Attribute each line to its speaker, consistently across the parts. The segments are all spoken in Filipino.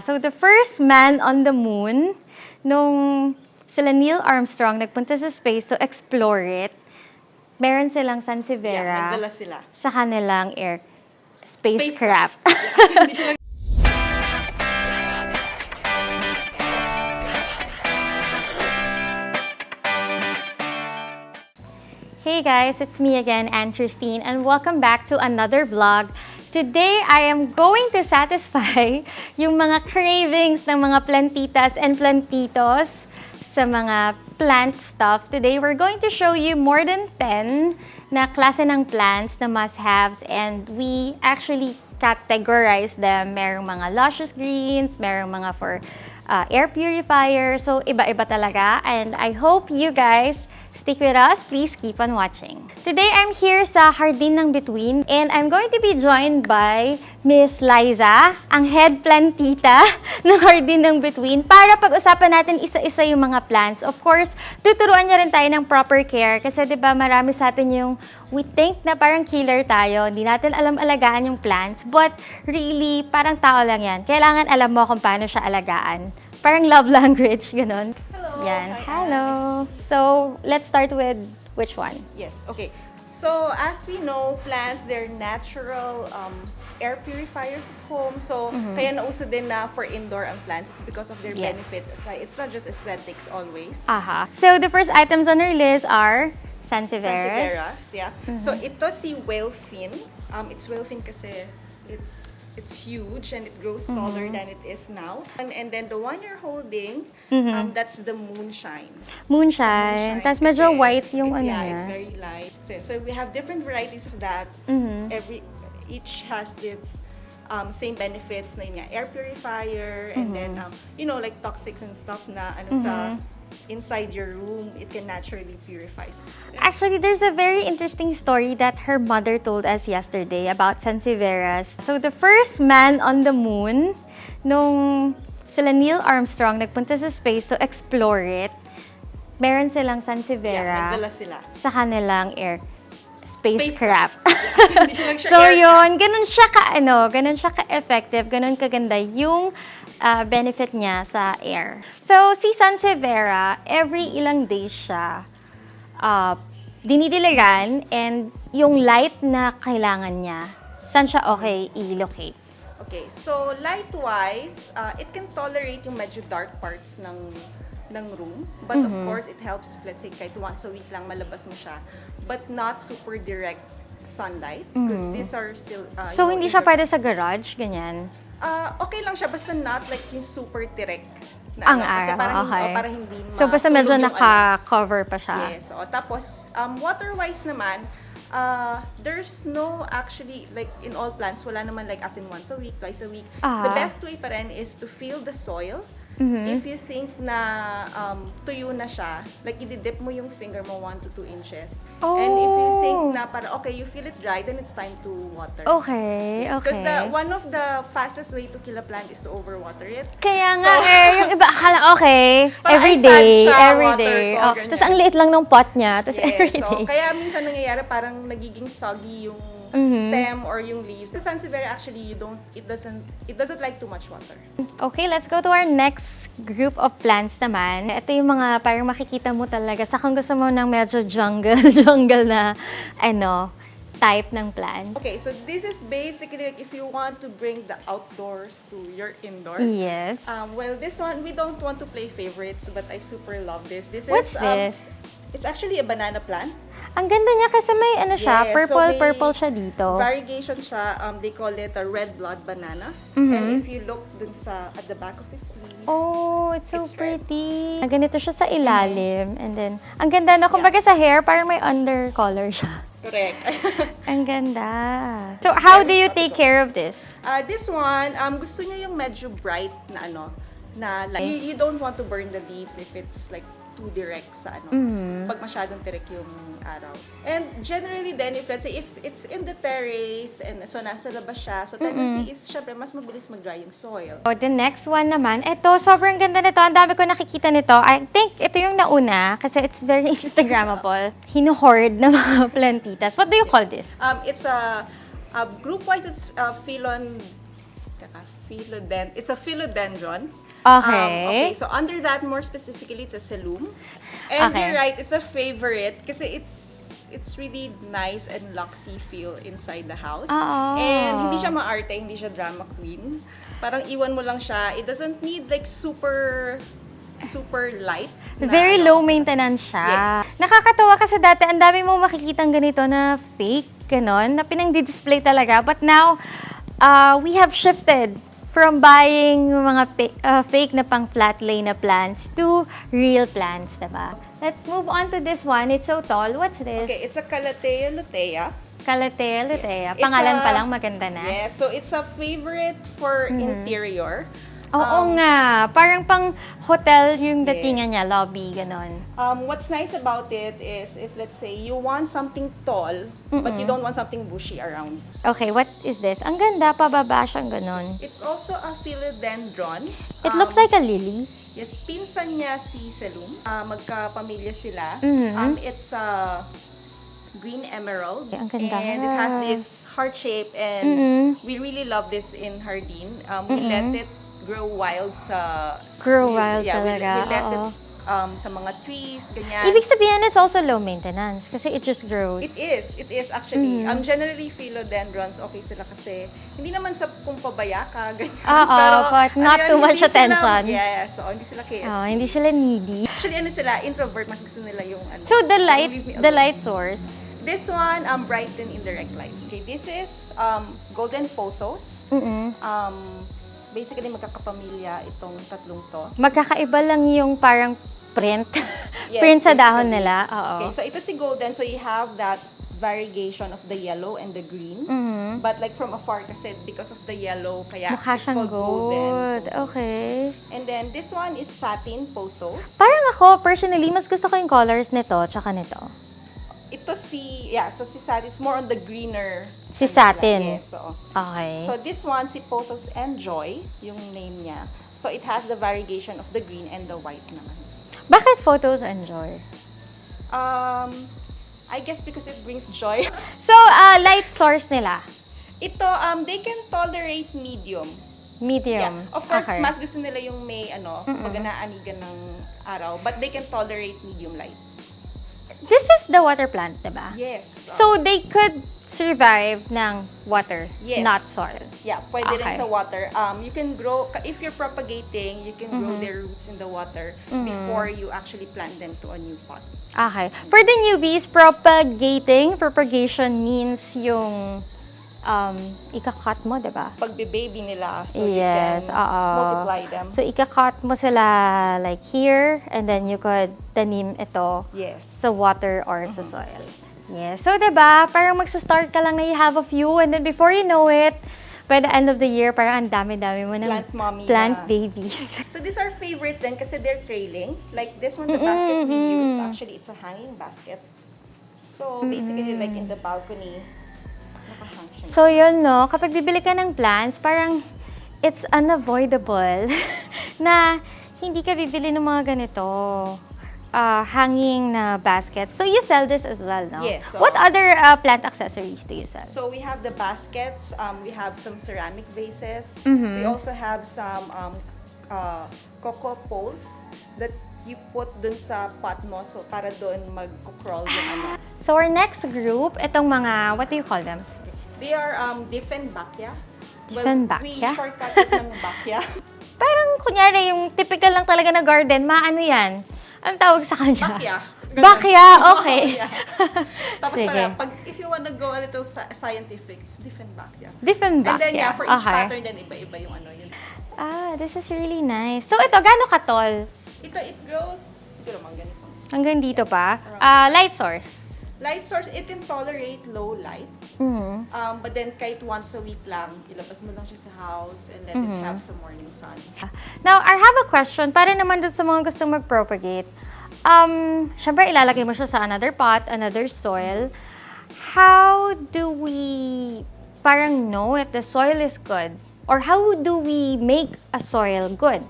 Speaker 1: So the first man on the moon, nung sila Neil Armstrong nagpunta sa space to explore it, meron silang Sanseviera
Speaker 2: nagdala sila
Speaker 1: sa kanilang spacecraft. Hey guys, it's me again, Tristine, and welcome back to another vlog. Today, I am going to satisfy yung mga cravings ng mga plantitas and plantitos sa mga plant stuff. Today, we're going to show you more than 10 na klase ng plants na must-haves, and we actually categorize them. Merong mga luscious greens, merong mga for air purifier. So, iba-iba talaga. And I hope you guys stick with us. Please keep on watching. Today, I'm here sa Hardin ng Bituin, and I'm going to be joined by Miss Liza, ang head plantita ng Hardin ng Bituin, para pag-usapan natin isa-isa yung mga plants. Of course, tuturuan niya rin tayo ng proper care kasi 'di ba marami sa atin yung we think na parang killer tayo, hindi natin alam alagaan yung plants, but really parang tao lang yan. Kailangan alam mo kung paano siya alagaan. Parang love language, ganun.
Speaker 2: Hello.
Speaker 1: Yan.
Speaker 2: Hi,
Speaker 1: Hello. So, let's start with which one?
Speaker 2: Yes, okay. So, as we know, plants, they're natural air purifiers at home. So, kaya nauso din na for indoor ang plants. It's because of their benefits. It's not just aesthetics always.
Speaker 1: So, the first items on our list are Sansevieras.
Speaker 2: Yeah. So, ito si whale fin. It's whale fin kasi it's huge and it grows taller than it is now. And then the one you're holding, that's the moonshine.
Speaker 1: Moonshine. Tapos medyo white yung ano
Speaker 2: Yeah,
Speaker 1: niya.
Speaker 2: it's very light. So we have different varieties of that. Each has this same benefits na yun nga, air purifier, and then you know, like toxics and stuff na ano sa inside your room, it can naturally purify.
Speaker 1: Actually, there's a very interesting story that her mother told us yesterday about Sansevieras. So, the first man on the moon, nung sila Neil Armstrong nagpunta sa space to explore it, meron silang Sanseviera
Speaker 2: nagdala sila
Speaker 1: sa kanilang spacecraft.
Speaker 2: Hindi lang siya
Speaker 1: So, yun, ganun siya ka-effective, ganun kaganda yung benefit niya sa air. So, si Sanseviera, every ilang days siya dinidiligan, and yung light na kailangan niya, saan siya okay i-locate?
Speaker 2: Okay, so light-wise, it can tolerate yung medyo dark parts ng room. But of course, it helps, let's say, kahit once a week lang malabas mo siya. But not super direct sunlight. Because these are still...
Speaker 1: So, hindi siya pwede sa garage, ganyan?
Speaker 2: Okay lang siya, basta not like yung super direct na
Speaker 1: Ang
Speaker 2: kasi
Speaker 1: araw, okay.
Speaker 2: Para hindi
Speaker 1: So, basta medyo
Speaker 2: masunog yung
Speaker 1: naka-cover pa siya.
Speaker 2: Yes. So, tapos, water-wise naman, there's no actually, like in all plants, wala naman like as in once a week, twice a week. The best way pa rin is to feel the soil. If you think na tuyo na siya, like i-dip mo yung finger mo 1 to 2 inches. And if you think na okay, you feel it dry, then it's time to water.
Speaker 1: Okay, okay.
Speaker 2: Because one of the fastest way to kill a plant is to overwater it.
Speaker 1: Kaya nga yung iba akala every day. Tapos ang liit lang ng pot niya, tapos every day.
Speaker 2: So, kaya minsan nangyayari parang nagiging soggy yung stem or yung leaves. The Sansevieria actually, it doesn't like too much water.
Speaker 1: Okay, let's go to our next group of plants naman. Ito yung mga parang makikita mo talaga sa kung gusto mo ng medyo jungle na type ng plant.
Speaker 2: Okay, so this is basically like if you want to bring the outdoors to your indoor.
Speaker 1: Yes.
Speaker 2: Well, this one, we don't want to play favorites, but I super love this.
Speaker 1: What's this?
Speaker 2: It's actually a banana plant.
Speaker 1: Ang ganda niya kasi may siya, purple siya dito.
Speaker 2: Variegation siya, they call it a red blood banana. And if you look dun at the back of its leaves.
Speaker 1: Oh, it's so pretty. Ganito siya sa ilalim. And then, ang ganda na, kumbaga sa hair, parang may undercolor siya.
Speaker 2: Correct.
Speaker 1: Ang ganda. So, how do you take care of this?
Speaker 2: This one, gusto niya yung medyo bright na na like, you don't want to burn the leaves if it's like too direct sa pag masyadong direct yung araw. And generally then, if let's say, if it's in the terrace, and so nasa labas siya, so tendency is, syempre, mas mabilis mag-dry yung soil.
Speaker 1: Oh, the next one naman, ito, sobrang ganda nito. Ang dami ko nakikita nito. I think ito yung nauna, kasi it's very Instagrammable. Hino-hoard na mga plantitas. What do you call this?
Speaker 2: It's a group-wise, it's It's a philodendron.
Speaker 1: Okay.
Speaker 2: Okay, so under that, more specifically, it's a Selloum. And
Speaker 1: Okay.
Speaker 2: you're right, it's a favorite kasi it's really nice and luxy feel inside the house.
Speaker 1: Oo.
Speaker 2: And hindi siya maarte, hindi siya drama queen. Parang iwan mo lang siya. It doesn't need like super light.
Speaker 1: Very low maintenance siya.
Speaker 2: Yes.
Speaker 1: Nakakatawa kasi dati, ang dami mo makikitang ganito na fake, ganon, na pinang-display talaga. But now, we have shifted from buying mga fake na pang flat lay na plants to real plants, diba? Let's move on to this one. It's so tall. What's this?
Speaker 2: Okay, it's a Calathea Lutea.
Speaker 1: Calathea Lutea.
Speaker 2: Yes.
Speaker 1: Pangalan
Speaker 2: It's
Speaker 1: pa lang maganda na.
Speaker 2: Yeah, so it's a favorite for interior.
Speaker 1: Oo nga. Parang pang hotel yung
Speaker 2: Yes.
Speaker 1: datingan niya, lobby, ganon.
Speaker 2: What's nice about it is if let's say you want something tall but you don't want something bushy around.
Speaker 1: Okay, what is this? Ang ganda, pababa siyang ganon.
Speaker 2: It's also a philodendron.
Speaker 1: It looks like a lily.
Speaker 2: Yes, pinsan niya si Selloum. Magkapamilya sila. It's a green emerald.
Speaker 1: Ang ganda.
Speaker 2: And it has this heart shape and we really love this in Hardin. We let it grow wild sa...
Speaker 1: Grow wild
Speaker 2: yeah,
Speaker 1: talaga,
Speaker 2: we let
Speaker 1: oo.
Speaker 2: it sa mga trees, ganyan.
Speaker 1: Ibig sabihin, it's also low maintenance kasi it just grows.
Speaker 2: It is actually. Generally, philodendrons, okay sila kasi hindi naman sa kung pabaya ka, ganyan.
Speaker 1: Oo, but not too much
Speaker 2: hindi
Speaker 1: attention.
Speaker 2: Sila, yeah, so hindi sila KSP.
Speaker 1: Oh, hindi sila needy.
Speaker 2: Actually, sila, introvert, mas gusto nila yung ano.
Speaker 1: So, the
Speaker 2: leave me alone.
Speaker 1: light source.
Speaker 2: This one, bright and indirect light. Okay, this is golden pothos. Basically, magkakapamilya itong tatlong to.
Speaker 1: Magkakaiba lang yung parang print.
Speaker 2: Yes,
Speaker 1: print sa dahon
Speaker 2: basically.
Speaker 1: nila. Oo.
Speaker 2: Okay, so ito si golden, so you have that variegation of the yellow and the green. But like from afar kasi because of the yellow, kaya
Speaker 1: Mukha
Speaker 2: it's
Speaker 1: siyang
Speaker 2: called golden
Speaker 1: gold.
Speaker 2: pothos.
Speaker 1: Okay.
Speaker 2: And then this one is satin pothos.
Speaker 1: Parang ako, personally, mas gusto ko yung colors nito tsaka nito.
Speaker 2: Ito si satin is more on the greener.
Speaker 1: Si satin.
Speaker 2: Yes, so.
Speaker 1: Okay.
Speaker 2: So this one, si Pothos and Joy, yung name niya. So it has the variegation of the green and the white naman.
Speaker 1: Bakit Photos and Joy?
Speaker 2: I guess because it brings joy.
Speaker 1: So, light source nila.
Speaker 2: Ito, they can tolerate medium.
Speaker 1: Medium.
Speaker 2: Yeah. Of course,
Speaker 1: Okay.
Speaker 2: mas gusto nila yung may pag naanigan ng araw. But they can tolerate medium light.
Speaker 1: This is the water plant, diba?
Speaker 2: Yes.
Speaker 1: So, they could survive ng water,
Speaker 2: Yes.
Speaker 1: not soil.
Speaker 2: Yeah, pwede rin
Speaker 1: Okay.
Speaker 2: sa water. You can grow, if you're propagating, you can grow their roots in the water before you actually plant them to a new pot.
Speaker 1: Okay. For the newbies, propagation means yung ika-cut mo, diba?
Speaker 2: Pagbe-baby nila, so
Speaker 1: Yes,
Speaker 2: you can
Speaker 1: oo.
Speaker 2: multiply them.
Speaker 1: So, ika-cut mo sila like here, and then you could tanim ito
Speaker 2: Yes.
Speaker 1: sa water or sa soil. Yes. So, diba, parang magsa-start ka lang na you have a few, and then before you know it, by the end of the year, parang ang dami-dami mo ng
Speaker 2: Plant mommy
Speaker 1: plant
Speaker 2: na.
Speaker 1: babies.
Speaker 2: So these are favorites then kasi they're trailing. Like this one, the basket we used, actually it's a hanging basket. So basically like in the balcony, nakahang siya.
Speaker 1: So, yun, no? Kapag bibili ka ng plants, parang it's unavoidable na hindi ka bibili ng mga ganito. Hanging na baskets. So, you sell this as well, no?
Speaker 2: Yes, so-
Speaker 1: What other plant accessories do you sell?
Speaker 2: So we have the baskets, we have some ceramic vases, we also have some coco poles that you put dun sa pot mo so para doon mag-crawl yung ano.
Speaker 1: So, our next group, itong mga, what do you call them?
Speaker 2: They are Dieffenbachia.
Speaker 1: Dieffenbachia?
Speaker 2: We shortcut it ng Bachia.
Speaker 1: Parang, kunyari, yung typical lang talaga na garden, maano yan? Anong tawag sa kanya?
Speaker 2: Bachia. Ganun.
Speaker 1: Bachia, okay.
Speaker 2: Yeah. Tapos
Speaker 1: Sige.
Speaker 2: pala, if you wanna go a little scientific, it's Dieffenbachia.
Speaker 1: Dieffenbachia.
Speaker 2: And then yeah, for each
Speaker 1: Okay.
Speaker 2: pattern, then iba-iba yung ano yun.
Speaker 1: This is really nice. So, ito, gaano katol?
Speaker 2: It grows, siguro mga ganito.
Speaker 1: Hanggang dito pa? Light source.
Speaker 2: Light source, it can tolerate low light. But then kahit once a week lang, ilabas mo lang siya sa house and let it have some morning sun.
Speaker 1: Now, I have a question para naman dun sa mga gustong mag-propagate. Siyempre, ilalagay mo siya sa another pot, another soil. How do we parang know if the soil is good? Or how do we make a soil good?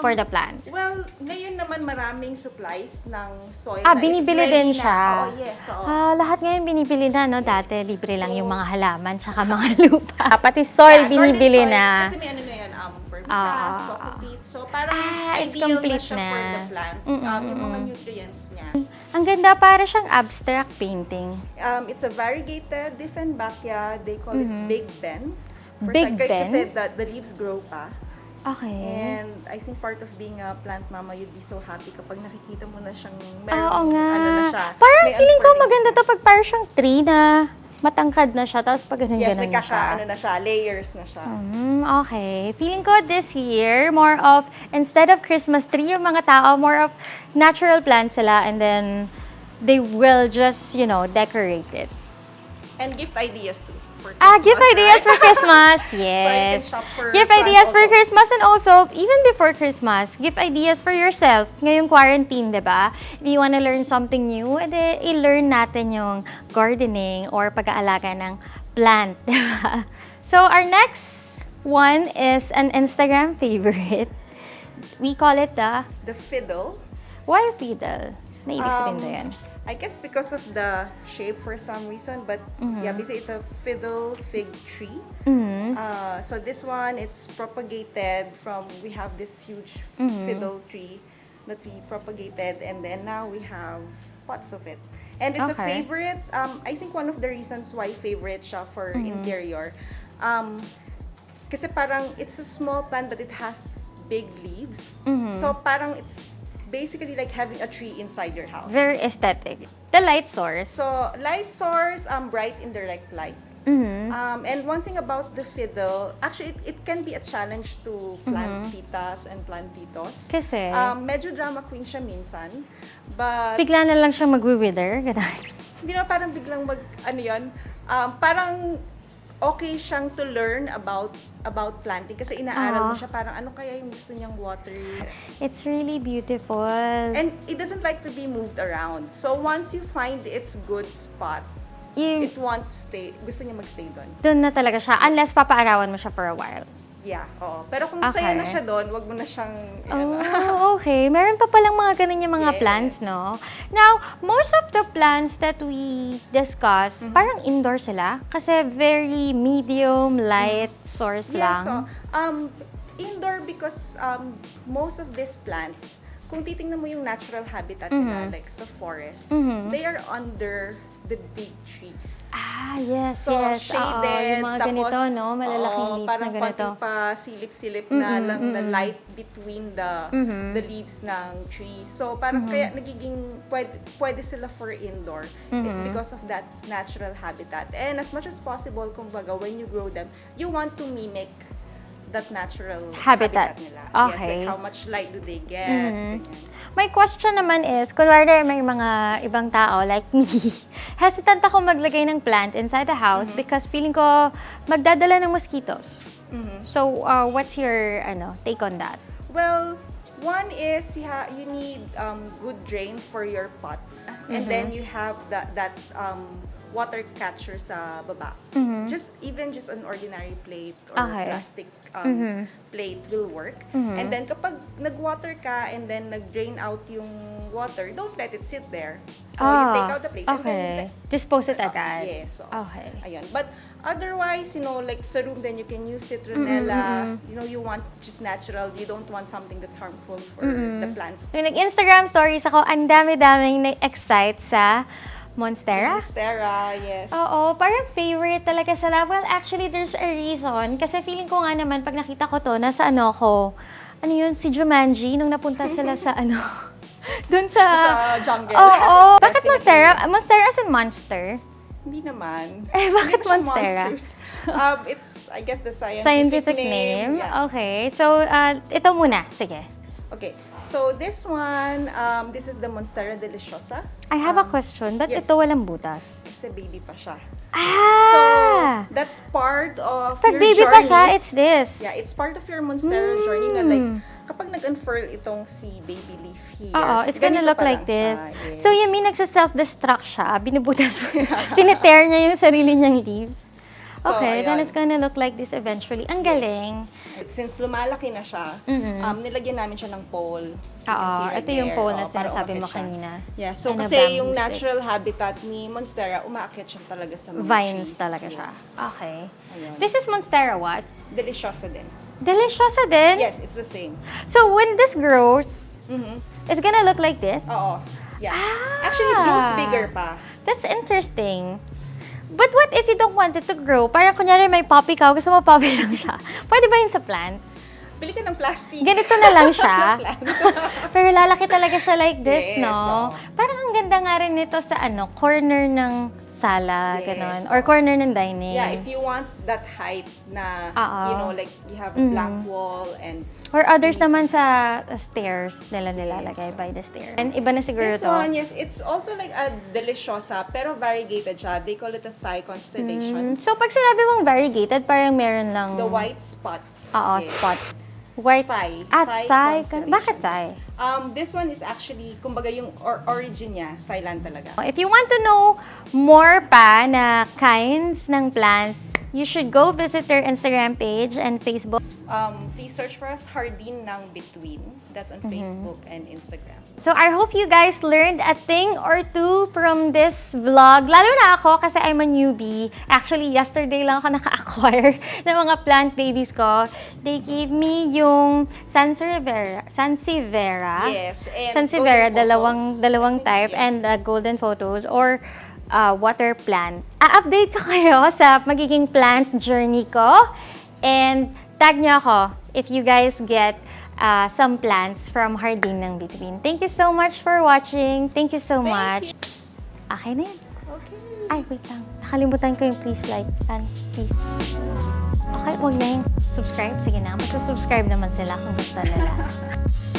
Speaker 1: for the plant?
Speaker 2: Well, ngayon naman maraming supplies ng soil.
Speaker 1: Binibili din siya.
Speaker 2: Oo, yes. Oo.
Speaker 1: Lahat ngayon binibili na, no? Dati libre lang yung mga halaman tsaka mga lupa. Pati soil binibili
Speaker 2: soil,
Speaker 1: na.
Speaker 2: Kasi may ano ngayon, vermicast, cocopeat. So, parang
Speaker 1: it's
Speaker 2: ideal
Speaker 1: complete
Speaker 2: na siya for the plant. Yung mga nutrients niya.
Speaker 1: Ang ganda, para siyang abstract painting.
Speaker 2: It's a variegated Dieffenbachia. They call it Big Ben.
Speaker 1: Big Ben?
Speaker 2: Kasi the leaves grow pa.
Speaker 1: Okay.
Speaker 2: And I think part of being a plant mama, you'd be so happy kapag nakikita mo na siyang
Speaker 1: Oo nga.
Speaker 2: ano na siya.
Speaker 1: Parang
Speaker 2: may
Speaker 1: feeling ko
Speaker 2: unfurling.
Speaker 1: maganda to pag parang siyang tree na matangkad na siya, tapos pag ganun
Speaker 2: Yes,
Speaker 1: na siya.
Speaker 2: ano na siya, layers na siya.
Speaker 1: Okay. Feeling ko this year, more of, instead of Christmas tree, yung mga tao, more of natural plants sila, and then they will just, decorate it.
Speaker 2: And gift ideas too. For Christmas,
Speaker 1: Gift ideas for Christmas.
Speaker 2: So you can
Speaker 1: Yes.
Speaker 2: shop for
Speaker 1: Gift
Speaker 2: plants
Speaker 1: ideas for
Speaker 2: also.
Speaker 1: Christmas, and also, even before Christmas, gift ideas for yourself. Ngayong quarantine, di ba? If you wanna learn something new, edi i-learn natin yung gardening or pag-aalaga ng plant, di ba? So, our next one is an Instagram favorite. We call it
Speaker 2: The Fiddle.
Speaker 1: why Fiddle? May ibig sabihin ba yan?
Speaker 2: I guess because of the shape for some reason, but yeah, basically it's a fiddle fig tree. So this one, it's propagated from, we have this huge fiddle tree that we propagated, and then now we have pots of it. And it's a
Speaker 1: Okay.
Speaker 2: favorite, I think one of the reasons why favorite siya for interior, kasi parang it's a small plant but it has big leaves. So parang it's basically like having a tree inside your house.
Speaker 1: Very aesthetic. The light source.
Speaker 2: So light source, bright indirect light. And one thing about the fiddle, actually it can be a challenge to plant titas and plantitos.
Speaker 1: Kasi,
Speaker 2: Medyo drama queen siya minsan, but
Speaker 1: bigla na lang siyang mag-wither. Ganun.
Speaker 2: hindi na parang biglang parang okay siyang to learn about planting kasi inaaral mo siya parang ano kaya yung gusto niyang watery.
Speaker 1: It's really beautiful.
Speaker 2: And it doesn't like to be moved around. So once you find its good spot, it wants to stay, gusto niya magstay doon.
Speaker 1: Doon na talaga siya, unless papaarawan mo siya for a while.
Speaker 2: Yeah, oo. Pero kung masaya na siya doon, wag mo na siyang
Speaker 1: Okay. Meron pa palang mga ganun yung mga
Speaker 2: Yes.
Speaker 1: plants, no? Now, most of the plants that we discuss, parang indoor sila. Kasi very medium, light source
Speaker 2: Yeah,
Speaker 1: lang.
Speaker 2: so indoor because most of these plants, kung titingnan mo yung natural habitat nila, like sa forest, they are under the big trees.
Speaker 1: Yes,
Speaker 2: So,
Speaker 1: yes.
Speaker 2: shaded,
Speaker 1: Yung mga
Speaker 2: tapos,
Speaker 1: ganito, no? Malalaking leaves
Speaker 2: parang
Speaker 1: na ganito.
Speaker 2: konting pa silip-silip na lang the light between the leaves ng trees. So, parang kaya nagiging, pwede sila for indoor. It's because of that natural habitat. And as much as possible, kumbaga, when you grow them, you want to mimic that natural habitat nila.
Speaker 1: Okay.
Speaker 2: Yes, like how much light do they get. Ganyan.
Speaker 1: My question naman is, kunwari may mga ibang tao like me, hesitant ako maglagay ng plant inside the house because feeling ko magdadala ng mosquitoes. So, what's your take on that?
Speaker 2: Well, one is you need good drain for your pots, and then you have that water catcher sa baba. Just an ordinary plate or plastic plate will work. And then kapag nag-water ka and then nag-drain out yung water, don't let it sit there. So you take out the plate and then
Speaker 1: dispose it agad.
Speaker 2: yes. So,
Speaker 1: Okay.
Speaker 2: Ayun. But otherwise, like sa room, then you can use citronella. You want just natural. You don't want something that's harmful for the plants.
Speaker 1: Yung nag-Instagram stories ako, ang dami-daming na-excite sa Monstera.
Speaker 2: Monstera, yes.
Speaker 1: Oo, parang favorite talaga sila. Well, actually, there's a reason. Kasi feeling ko nga naman, pag nakita ko to, nasa si Jumanji, nung napunta sila sa doon sa
Speaker 2: jungle.
Speaker 1: Oo. Bakit
Speaker 2: Definitely.
Speaker 1: Monstera? Monstera as in monster?
Speaker 2: Hindi naman.
Speaker 1: Bakit
Speaker 2: Hindi siya
Speaker 1: Monstera?
Speaker 2: monsters. It's, I guess, the
Speaker 1: Scientific name?
Speaker 2: Yeah.
Speaker 1: Okay. So, ito muna. Sige.
Speaker 2: Okay. So, this one, this is the Monstera Deliciosa.
Speaker 1: I have a question. Ba't
Speaker 2: yes.
Speaker 1: ito walang butas?
Speaker 2: Kasi baby pa siya.
Speaker 1: So,
Speaker 2: that's part of
Speaker 1: pag
Speaker 2: your
Speaker 1: baby
Speaker 2: journey.
Speaker 1: pa siya, it's this.
Speaker 2: Yeah, it's part of your Monstera journey na like, kapag nag-unfurl itong si baby leaf here,
Speaker 1: Oo, it's gonna
Speaker 2: ganito
Speaker 1: look
Speaker 2: pa
Speaker 1: like
Speaker 2: lang
Speaker 1: this.
Speaker 2: siya, yes.
Speaker 1: So, you mean nagsa-self-destruct siya? Binubutas mo. Tinetear niya yung sarili niyang leaves?
Speaker 2: So,
Speaker 1: Okay, then
Speaker 2: ayun.
Speaker 1: it's gonna look like this eventually. Ang galing.
Speaker 2: Since lumalaki na siya, nilagyan namin siya ng pole. So you can
Speaker 1: Oo,
Speaker 2: see right
Speaker 1: ito yung
Speaker 2: there.
Speaker 1: pole na
Speaker 2: Oo, para
Speaker 1: sinasabi mo
Speaker 2: umakyat siya.
Speaker 1: kanina.
Speaker 2: Yeah, so
Speaker 1: And a
Speaker 2: kasi yung
Speaker 1: bamboo stick.
Speaker 2: natural habitat ni Monstera, umaakyat siya talaga sa mga
Speaker 1: Vines
Speaker 2: trees.
Speaker 1: talaga
Speaker 2: Yes.
Speaker 1: siya. Okay.
Speaker 2: Ayun.
Speaker 1: This is Monstera what?
Speaker 2: Deliciosa din.
Speaker 1: Deliciosa din?
Speaker 2: Yes, it's the same.
Speaker 1: So when this grows,
Speaker 2: Mhm.
Speaker 1: it's gonna look like this?
Speaker 2: Oo. Yeah.
Speaker 1: Ah!
Speaker 2: Actually, it grows bigger pa.
Speaker 1: That's interesting. But what if you don't want it to grow? Parang kunyari may poppy ka, gusto mo poppy lang siya. Pwede ba yun sa plant?
Speaker 2: Bili ka ng plastic.
Speaker 1: Ganito na lang siya.
Speaker 2: Plant.
Speaker 1: Pero lalaki talaga siya like this,
Speaker 2: Yes,
Speaker 1: no?
Speaker 2: oo.
Speaker 1: Parang ang ganda nga rin nito sa corner ng sala,
Speaker 2: Yes,
Speaker 1: ganon. Or corner ng dining.
Speaker 2: Yeah, if you want that height na,
Speaker 1: Oo.
Speaker 2: you know, like you have a blank wall and
Speaker 1: Or others naman sa stairs nila nilalagay by the stairs. And iba na siguro
Speaker 2: this
Speaker 1: to.
Speaker 2: one, yes, it's also like a deliciosa, pero variegated siya. They call it a Thai constellation.
Speaker 1: So pag sinabi mong variegated, parang meron lang...
Speaker 2: The white spots.
Speaker 1: Oo,
Speaker 2: Yes.
Speaker 1: spot. White.
Speaker 2: Thai.
Speaker 1: Thai.
Speaker 2: constellation.
Speaker 1: Bakit Thai?
Speaker 2: This one is actually, kumbaga yung origin niya, Thailand talaga.
Speaker 1: If you want to know more pa na kinds ng plants, you should go visit their Instagram page and Facebook.
Speaker 2: Please search for us, Hardin ng Bituin. That's on Facebook and Instagram.
Speaker 1: So I hope you guys learned a thing or two from this vlog. Lalo na ako kasi I'm a newbie. Actually, yesterday lang ako naka-acquire ng mga plant babies ko. They gave me yung Sansevieria.
Speaker 2: Yes, and
Speaker 1: Sansevieria,
Speaker 2: golden
Speaker 1: dalawang
Speaker 2: photos.
Speaker 1: type,
Speaker 2: Yes.
Speaker 1: and golden photos or water plant. A-update ko kayo sa magiging plant journey ko. And tag niyo ako if you guys get some plants from Hardin ng Bituin. Thank you so much for watching. Thank you so much. Okay na yan.
Speaker 2: Okay.
Speaker 1: Ay, wait lang. Nakalimutan ko yung please like and please. Okay, wag na yung subscribe. Sige na, magsusubscribe naman sila kung gusto nila.